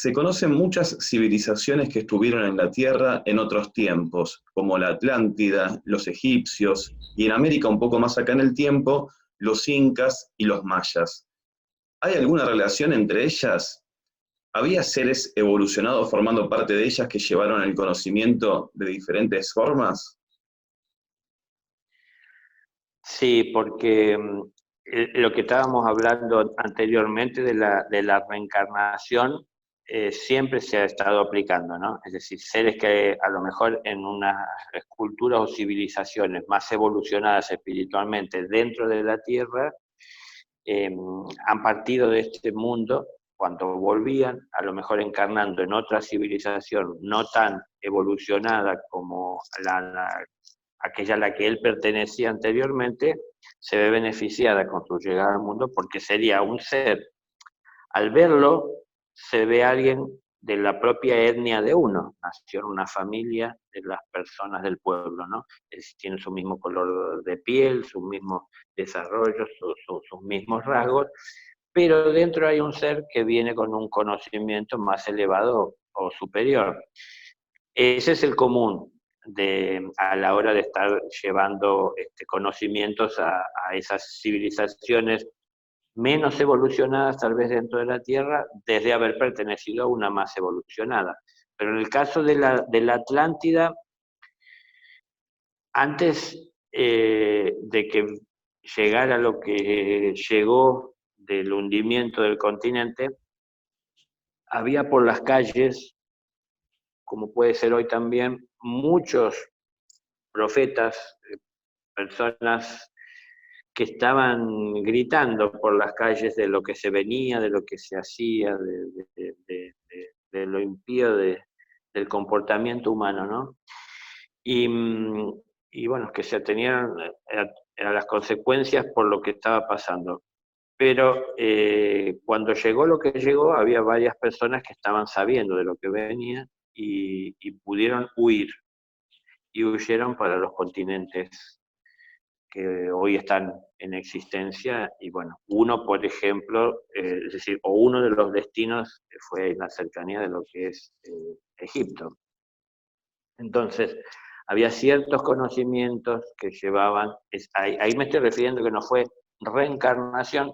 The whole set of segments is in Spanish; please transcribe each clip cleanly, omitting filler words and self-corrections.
Se conocen muchas civilizaciones que estuvieron en la Tierra en otros tiempos, como la Atlántida, los egipcios, y en América un poco más acá en el tiempo, los incas y los mayas. ¿Hay alguna relación entre ellas? ¿Había seres evolucionados formando parte de ellas que llevaron el conocimiento de diferentes formas? Sí, porque lo que estábamos hablando anteriormente de la reencarnación siempre se ha estado aplicando, ¿no? Es decir, seres que a lo mejor en unas culturas o civilizaciones más evolucionadas espiritualmente dentro de la Tierra han partido de este mundo cuando volvían, a lo mejor encarnando en otra civilización no tan evolucionada como aquella a la que él pertenecía anteriormente, se ve beneficiada con su llegada al mundo porque sería un ser. Al verlo, se ve alguien de la propia etnia de uno, nació en una familia de las personas del pueblo, ¿no? Tiene su mismo color de piel, sus mismos desarrollos, sus mismos rasgos, pero dentro hay un ser que viene con un conocimiento más elevado o superior. Ese es el común a la hora de estar llevando conocimientos a esas civilizaciones menos evolucionadas tal vez dentro de la Tierra, desde haber pertenecido a una más evolucionada. Pero en el caso de la Atlántida, antes de que llegara lo que llegó del hundimiento del continente, había por las calles, como puede ser hoy también, muchos profetas, personas que estaban gritando por las calles de lo que se venía, de lo que se hacía, de lo impío del comportamiento humano, ¿no? Y, y bueno, que se atenían a las consecuencias por lo que estaba pasando. Pero cuando llegó lo que llegó, había varias personas que estaban sabiendo de lo que venía y pudieron huir. Y huyeron para los continentes que hoy están en existencia. Y bueno, uno, por ejemplo, es decir, o uno de los destinos fue en la cercanía de lo que es Egipto. Entonces, había ciertos conocimientos que llevaban, ahí me estoy refiriendo que no fue reencarnación,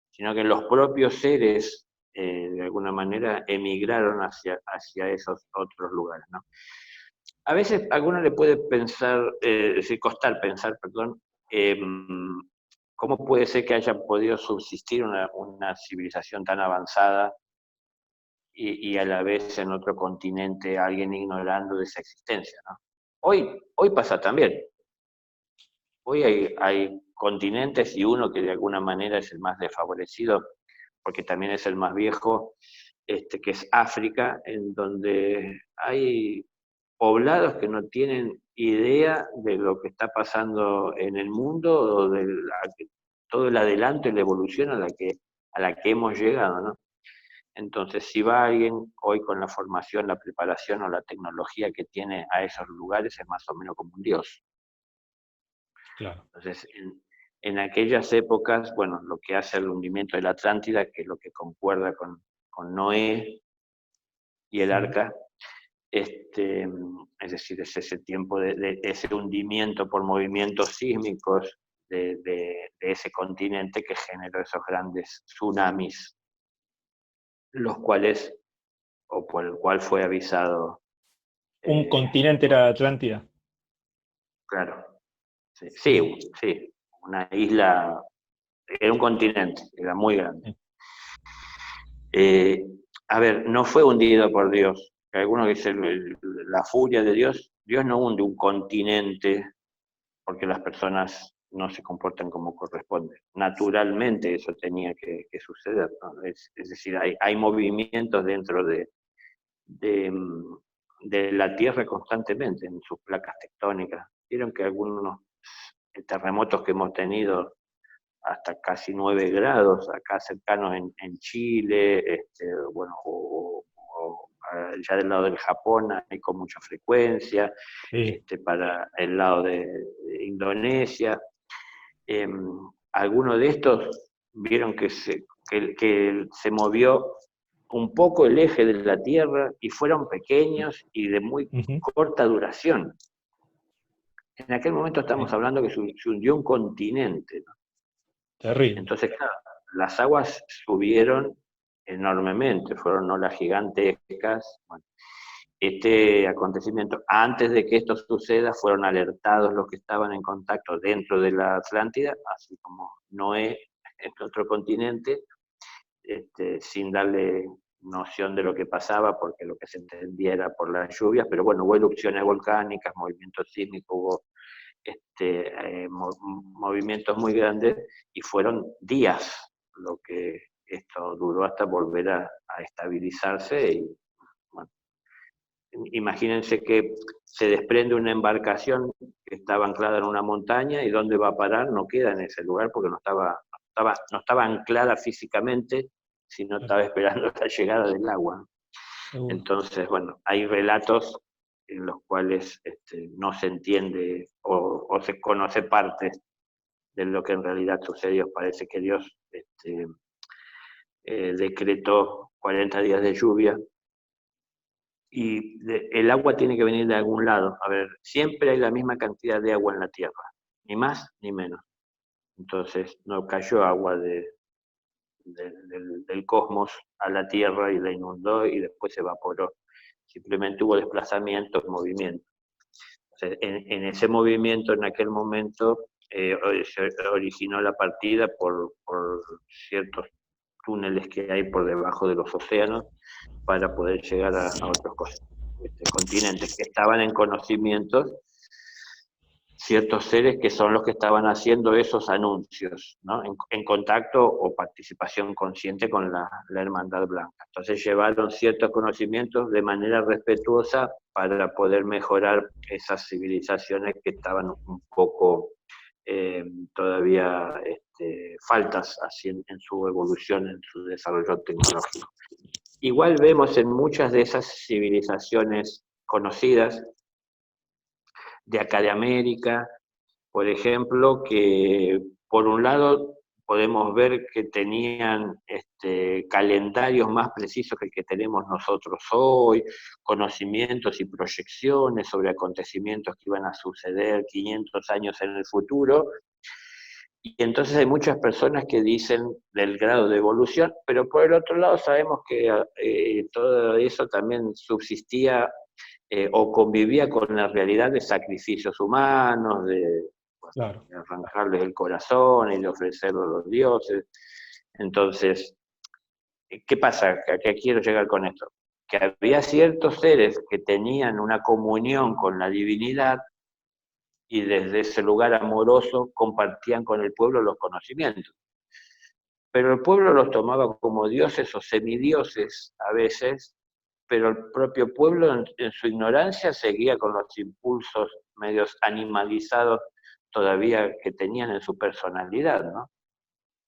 sino que los propios seres, de alguna manera, emigraron hacia esos otros lugares, ¿no? A veces a alguno le puede pensar, costar pensar, perdón, cómo puede ser que haya podido subsistir una civilización tan avanzada y a la vez en otro continente alguien ignorando de esa existencia, ¿no? Hoy pasa también. Hoy hay continentes y uno que de alguna manera es el más desfavorecido, porque también es el más viejo, que es África, en donde hay poblados que no tienen idea de lo que está pasando en el mundo o todo el adelanto y la evolución a la que hemos llegado, ¿no? Entonces, si va alguien hoy con la formación, la preparación o la tecnología que tiene a esos lugares, es más o menos como un dios. Claro. Entonces, en aquellas épocas, bueno, lo que hace el hundimiento de la Atlántida, que es lo que concuerda con Noé y el arca, es decir, es ese tiempo de ese hundimiento por movimientos sísmicos de ese continente que generó esos grandes tsunamis, los cuales, o por el cual fue avisado. ¿Un continente era Atlántida? Claro, sí, una isla, era un continente, era muy grande. A ver, no fue hundido por Dios. Algunos dicen la furia de Dios. Dios no hunde un continente porque las personas no se comportan como corresponde. Naturalmente eso tenía que suceder, ¿no? Es decir, hay movimientos dentro de la Tierra constantemente en sus placas tectónicas. Vieron que algunos terremotos que hemos tenido hasta casi 9 grados, acá cercanos en Chile, bueno, o ya del lado del Japón hay con mucha frecuencia, Sí. para el lado de Indonesia. Algunos de estos vieron que se movió un poco el eje de la Tierra y fueron pequeños y de muy corta duración. En aquel momento estamos hablando que se hundió un continente, ¿no? Terrible. Entonces, claro, las aguas subieron enormemente, fueron olas gigantescas. Bueno, este acontecimiento, antes de que esto suceda, fueron alertados los que estaban en contacto dentro de la Atlántida, así como Noé en otro continente, sin darle noción de lo que pasaba, porque lo que se entendía era por las lluvias, pero bueno, hubo erupciones volcánicas, movimientos sísmicos, hubo movimientos muy grandes, y fueron días lo que esto duró hasta volver a estabilizarse. Y bueno, imagínense que se desprende una embarcación que estaba anclada en una montaña, y ¿dónde va a parar? No queda en ese lugar porque no estaba anclada físicamente, sino estaba esperando la llegada del agua. Entonces, bueno, hay relatos en los cuales no se entiende o se conoce parte de lo que en realidad sucedió. Parece que Dios decretó 40 días de lluvia, y el agua tiene que venir de algún lado. A ver, siempre hay la misma cantidad de agua en la Tierra, ni más ni menos. Entonces no cayó agua del cosmos a la Tierra y la inundó y después se evaporó. Simplemente hubo desplazamiento, movimiento. O sea, en ese movimiento, en aquel momento, se originó la partida por ciertos túneles que hay por debajo de los océanos para poder llegar a otros continentes que estaban en conocimiento, ciertos seres que son los que estaban haciendo esos anuncios, ¿no? En contacto o participación consciente con la Hermandad Blanca. Entonces llevaron ciertos conocimientos de manera respetuosa para poder mejorar esas civilizaciones que estaban un poco todavía faltas así en su evolución, en su desarrollo tecnológico. Igual vemos en muchas de esas civilizaciones conocidas de acá de América, por ejemplo, que por un lado podemos ver que tenían calendarios más precisos que el que tenemos nosotros hoy, conocimientos y proyecciones sobre acontecimientos que iban a suceder 500 años en el futuro. Y entonces hay muchas personas que dicen del grado de evolución, pero por el otro lado sabemos que todo eso también subsistía o convivía con la realidad de sacrificios humanos, de arrancarles el corazón y de ofrecerlo a los dioses. Entonces, ¿qué pasa? ¿A qué quiero llegar con esto? Que había ciertos seres que tenían una comunión con la divinidad, y desde ese lugar amoroso compartían con el pueblo los conocimientos. Pero el pueblo los tomaba como dioses o semidioses a veces, pero el propio pueblo en su ignorancia seguía con los impulsos medios animalizados todavía que tenían en su personalidad, ¿no?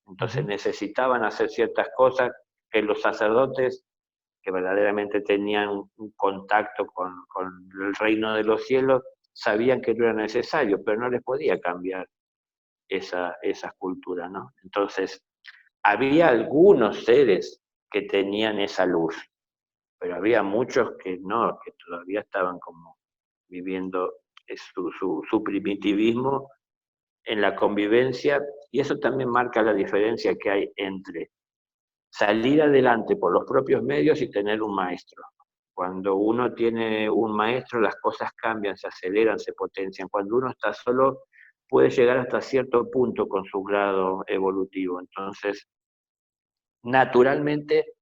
Entonces necesitaban hacer ciertas cosas que los sacerdotes, que verdaderamente tenían un contacto con el reino de los cielos, sabían que no era necesario, pero no les podía cambiar esa cultura, ¿no? Entonces, había algunos seres que tenían esa luz, pero había muchos que no, que todavía estaban como viviendo su primitivismo en la convivencia, y eso también marca la diferencia que hay entre salir adelante por los propios medios y tener un maestro. Cuando uno tiene un maestro, las cosas cambian, se aceleran, se potencian. Cuando uno está solo, puede llegar hasta cierto punto con su grado evolutivo. Entonces, naturalmente,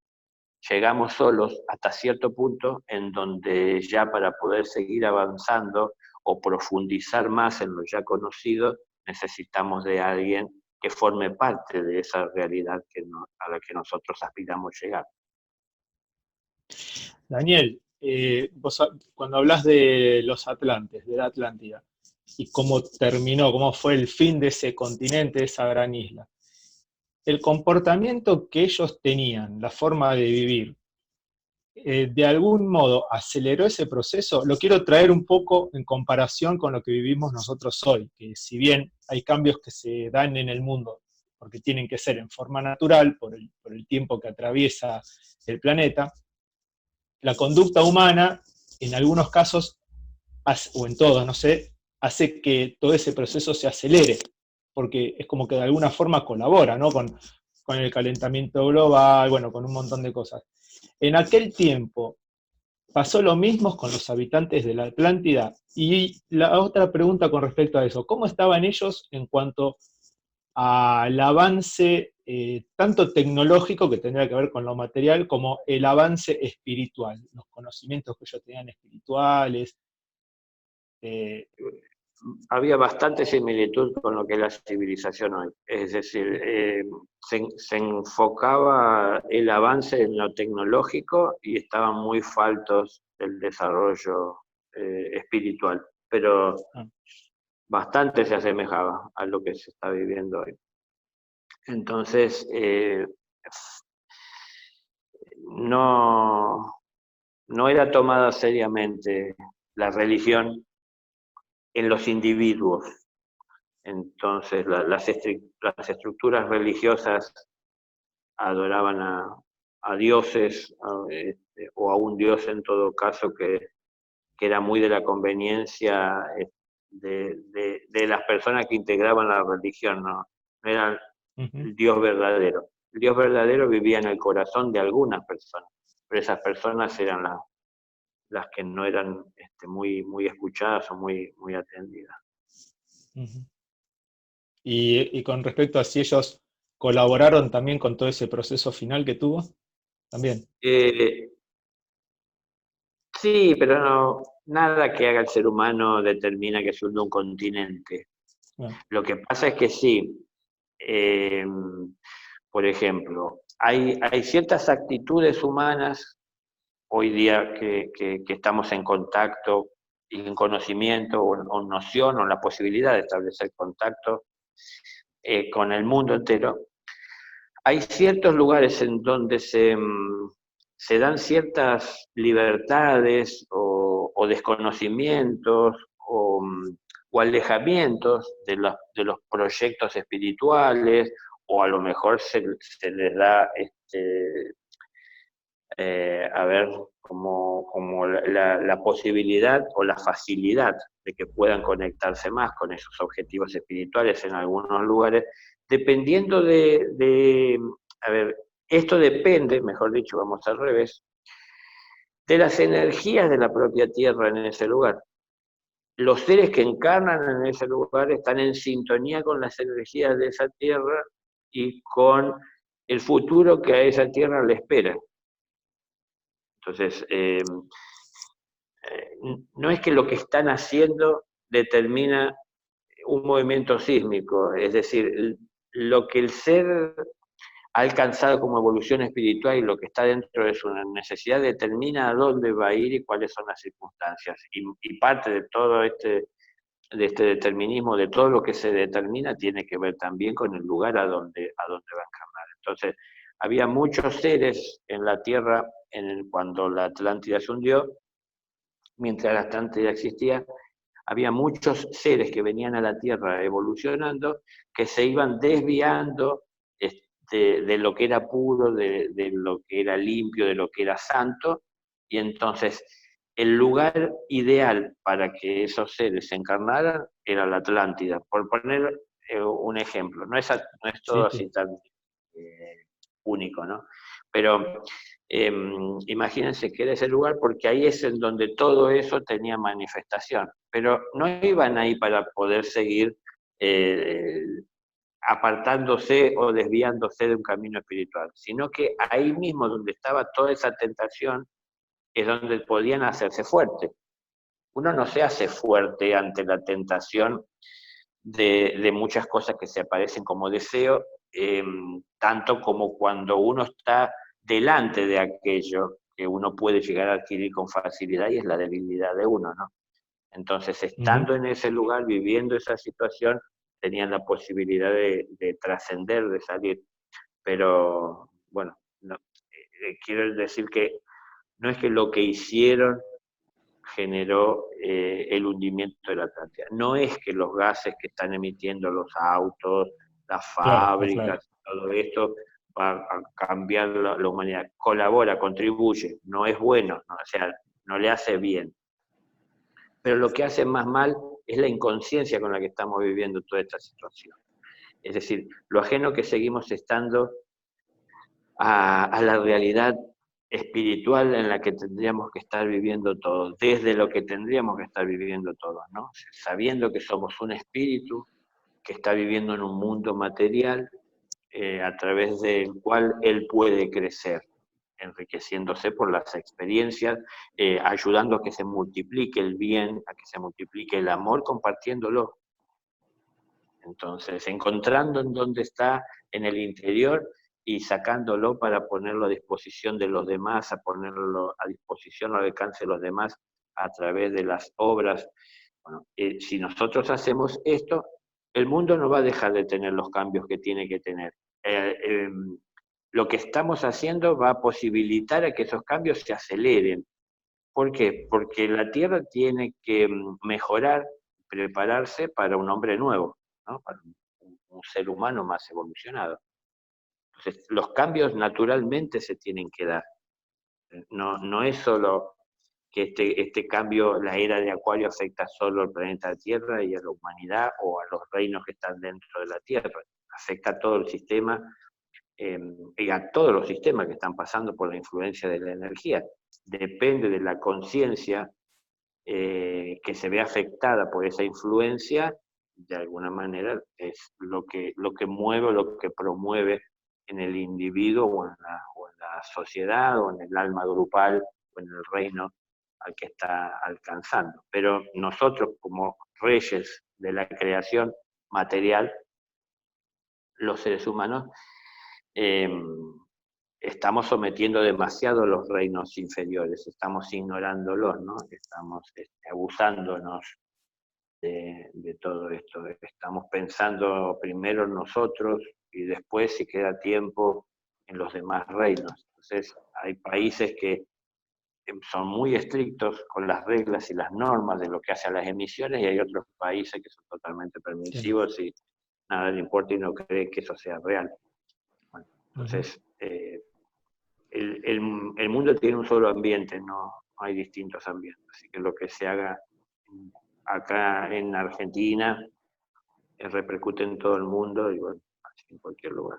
llegamos solos hasta cierto punto en donde ya para poder seguir avanzando o profundizar más en lo ya conocido, necesitamos de alguien que forme parte de esa realidad a la que nosotros aspiramos llegar. Daniel, vos cuando hablas de los Atlantes, de la Atlántida, y cómo terminó, cómo fue el fin de ese continente, de esa gran isla, el comportamiento que ellos tenían, la forma de vivir, ¿de algún modo aceleró ese proceso? Lo quiero traer un poco en comparación con lo que vivimos nosotros hoy, que si bien hay cambios que se dan en el mundo porque tienen que ser en forma natural por el tiempo que atraviesa el planeta, la conducta humana, en algunos casos, o en todos, no sé, hace que todo ese proceso se acelere, porque es como que de alguna forma colabora, ¿no? Con el calentamiento global, bueno, con un montón de cosas. En aquel tiempo pasó lo mismo con los habitantes de la Atlántida. Y la otra pregunta con respecto a eso, ¿cómo estaban ellos en cuanto al avance tanto tecnológico, que tendría que ver con lo material, como el avance espiritual, los conocimientos que ellos tenían espirituales? Había bastante similitud con lo que es la civilización hoy. Es decir, se enfocaba el avance en lo tecnológico y estaban muy faltos del desarrollo espiritual, pero bastante se asemejaba a lo que se está viviendo hoy. Entonces, no era tomada seriamente la religión en los individuos. Entonces las estructuras religiosas adoraban a dioses, o a un dios en todo caso, que era muy de la conveniencia de las personas que integraban la religión, no era el Dios verdadero. El Dios verdadero vivía en el corazón de algunas personas, pero esas personas eran las que no eran muy, muy escuchadas o muy, muy atendidas. Y con respecto a si ellos colaboraron también con todo ese proceso final que tuvo, también. Sí, pero no, nada que haga el ser humano determina que se hunda un continente. Bueno. Lo que pasa es que sí, por ejemplo, hay ciertas actitudes humanas hoy día que estamos en contacto y en conocimiento o noción o la posibilidad de establecer contacto con el mundo entero. Hay ciertos lugares en donde se dan ciertas libertades o desconocimientos o alejamientos de los proyectos espirituales, o a lo mejor se les da como la posibilidad o la facilidad de que puedan conectarse más con esos objetivos espirituales en algunos lugares, dependiendo a ver, esto depende, mejor dicho, vamos al revés, de las energías de la propia Tierra en ese lugar. Los seres que encarnan en ese lugar están en sintonía con las energías de esa Tierra y con el futuro que a esa Tierra le espera. Entonces, no es que lo que están haciendo determina un movimiento sísmico, es decir, lo que el ser ha alcanzado como evolución espiritual y lo que está dentro de su necesidad determina a dónde va a ir y cuáles son las circunstancias. Y parte de todo de este determinismo, de todo lo que se determina, tiene que ver también con el lugar a donde va a encarnar. Entonces, había muchos seres en la Tierra cuando la Atlántida se hundió. Mientras la Atlántida existía, había muchos seres que venían a la Tierra evolucionando, que se iban desviando de lo que era puro, de lo que era limpio, de lo que era santo, y entonces el lugar ideal para que esos seres se encarnaran era la Atlántida. Por poner un ejemplo, no es todo así tan único, ¿no? Pero imagínense que era ese lugar porque ahí es en donde todo eso tenía manifestación, pero no iban ahí para poder seguir apartándose o desviándose de un camino espiritual, sino que ahí mismo donde estaba toda esa tentación es donde podían hacerse fuerte. Uno no se hace fuerte ante la tentación de muchas cosas que se aparecen como deseo, tanto como cuando uno está delante de aquello que uno puede llegar a adquirir con facilidad, y es la debilidad de uno, ¿no? Entonces, estando en ese lugar, viviendo esa situación, tenían la posibilidad de trascender, de salir. Pero, bueno, quiero decir que no es que lo que hicieron generó el hundimiento de la Atlántida. No es que los gases que están emitiendo los autos, las Claro, fábricas, todo esto va a cambiar la humanidad. Colabora, contribuye, no es bueno, ¿no? O sea, no le hace bien. Pero lo que hace más mal es la inconsciencia con la que estamos viviendo toda esta situación. Es decir, lo ajeno que seguimos estando a la realidad espiritual en la que tendríamos que estar viviendo todos, desde lo que tendríamos que estar viviendo todos, ¿no? Sabiendo que somos un espíritu que está viviendo en un mundo material a través del cual él puede crecer, enriqueciéndose por las experiencias, ayudando a que se multiplique el bien, a que se multiplique el amor, compartiéndolo. Entonces, encontrando en dónde está en el interior y sacándolo para ponerlo a disposición de los demás, a ponerlo a disposición al alcance de los demás a través de las obras. Bueno, si nosotros hacemos esto, el mundo no va a dejar de tener los cambios que tiene que tener. Lo que estamos haciendo va a posibilitar a que esos cambios se aceleren. ¿Por qué? Porque la Tierra tiene que mejorar, prepararse para un hombre nuevo, ¿no? Para un ser humano más evolucionado. Entonces, los cambios naturalmente se tienen que dar. No es solo que este cambio, la era de Acuario, afecta solo al planeta Tierra y a la humanidad o a los reinos que están dentro de la Tierra. Afecta a todo el sistema y a todos los sistemas que están pasando por la influencia de la energía. Depende de la conciencia que se ve afectada por esa influencia, de alguna manera es lo que mueve, lo que promueve en el individuo o en la sociedad o en el alma grupal o en el reino al que está alcanzando. Pero nosotros como reyes de la creación material, los seres humanos, estamos sometiendo demasiado los reinos inferiores, estamos ignorándolos, ¿no? Estamos abusándonos de todo esto. Estamos pensando primero en nosotros y después, si queda tiempo, en los demás reinos. Entonces, hay países que son muy estrictos con las reglas y las normas de lo que hace a las emisiones y hay otros países que son totalmente permisivos y nada le importa y no cree que eso sea real. Bueno, entonces, el mundo tiene un solo ambiente, no hay distintos ambientes. Así que lo que se haga acá en Argentina repercute en todo el mundo y bueno, en cualquier lugar.